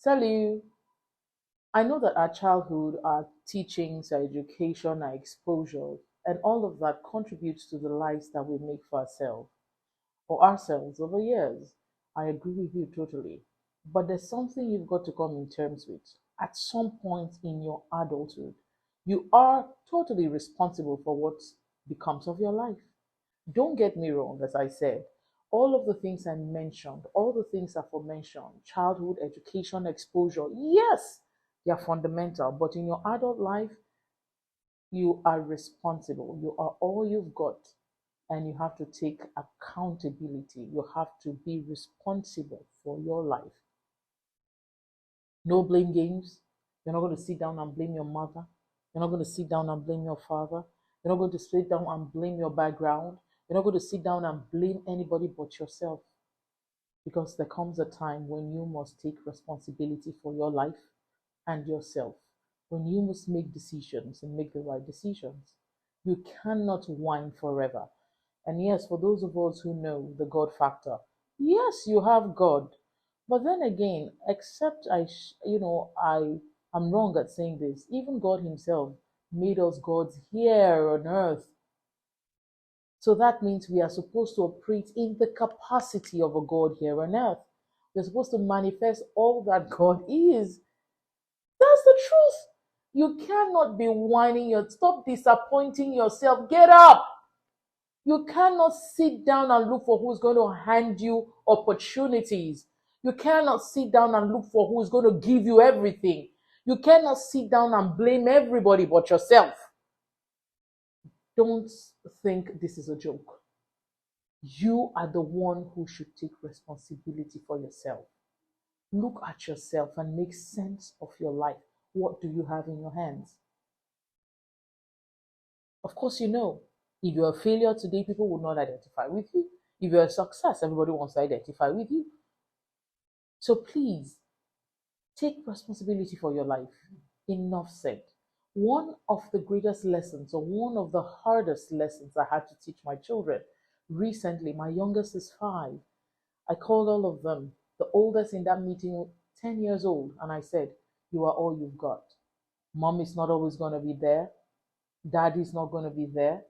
Salut. I know that our childhood, our teachings, our education, our exposure, and all of that contributes to the lives that we make for ourselves over years. I agree with you totally. But there's something you've got to come in terms with. At some point in your adulthood, you are totally responsible for what becomes of your life. Don't get me wrong, as I said, all of the things I mentioned, all the things aforementioned, childhood, education, exposure, yes, they are fundamental. But in your adult life, you are responsible. You are all you've got, and you have to take accountability. You have to be responsible for your life. No blame games. You're not going to sit down and blame your mother. You're not going to sit down and blame your father. You're not going to sit down and blame your background. You're not going to sit down and blame anybody but yourself. Because there comes a time when you must take responsibility for your life and yourself. When you must make decisions and make the right decisions. You cannot whine forever. And yes, for those of us who know the God factor, yes, you have God. But then again, except I'm wrong at saying this. Even God Himself made us gods here on earth. So that means we are supposed to operate in the capacity of a God here on earth. We're supposed to manifest all that God is. That's the truth. You cannot be whining stop disappointing yourself. Get up. You cannot sit down and look for who's going to hand you opportunities. You cannot sit down and look for who's going to give you everything. You cannot sit down and blame everybody but yourself. Don't think this is a joke. You are the one who should take responsibility for yourself. Look at yourself and make sense of your life. What do you have in your hands? Of course, if you're a failure today, people will not identify with you. If you're a success, everybody wants to identify with you. So please take responsibility for your life. Enough said. One of the greatest lessons, or one of the hardest lessons I had to teach my children recently, my youngest is 5. I called all of them, the oldest in that meeting, 10 years old, and I said, you are all you've got. Mom is not always going to be there. Daddy's not going to be there.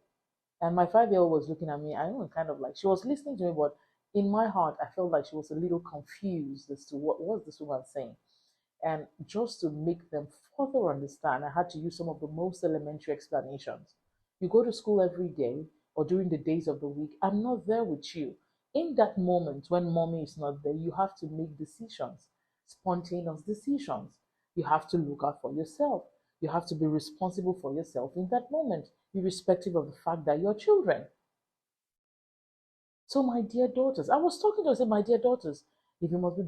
And my 5-year-old was looking at me. I know, kind of like she was listening to me, but in my heart, I felt like she was a little confused as to what was this woman saying. And just to make them further understand, I had to use some of the most elementary explanations. You go to school every day or during the days of the week, I'm not there with you. In that moment when mommy is not there, you have to make decisions, spontaneous decisions. You have to look out for yourself. You have to be responsible for yourself in that moment, irrespective of the fact that you're children. So, my dear daughters, I was talking to her, I said, my dear daughters, if you must be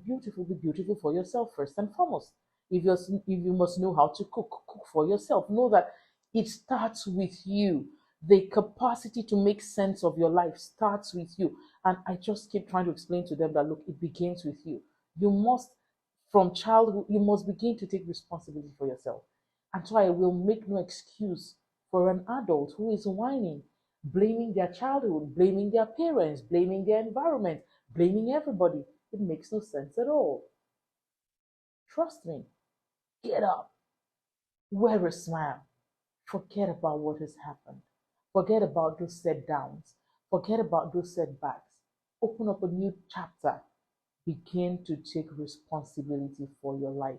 beautiful for yourself first and foremost. If you must know how to cook, cook for yourself. Know that it starts with you. The capacity to make sense of your life starts with you. And I just keep trying to explain to them that, look, it begins with you. You must, from childhood, you must begin to take responsibility for yourself. And so I will make no excuse for an adult who is whining, blaming their childhood, blaming their parents, blaming their environment, blaming everybody. It makes no sense at all. Trust me. Get up. Wear a smile. Forget about what has happened. Forget about those set downs. Forget about those setbacks. Open up a new chapter. Begin to take responsibility for your life.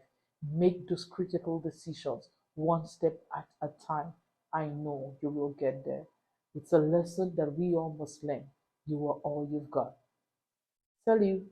Make those critical decisions one step at a time. I know you will get there. It's a lesson that we all must learn. You are all you've got. Salut.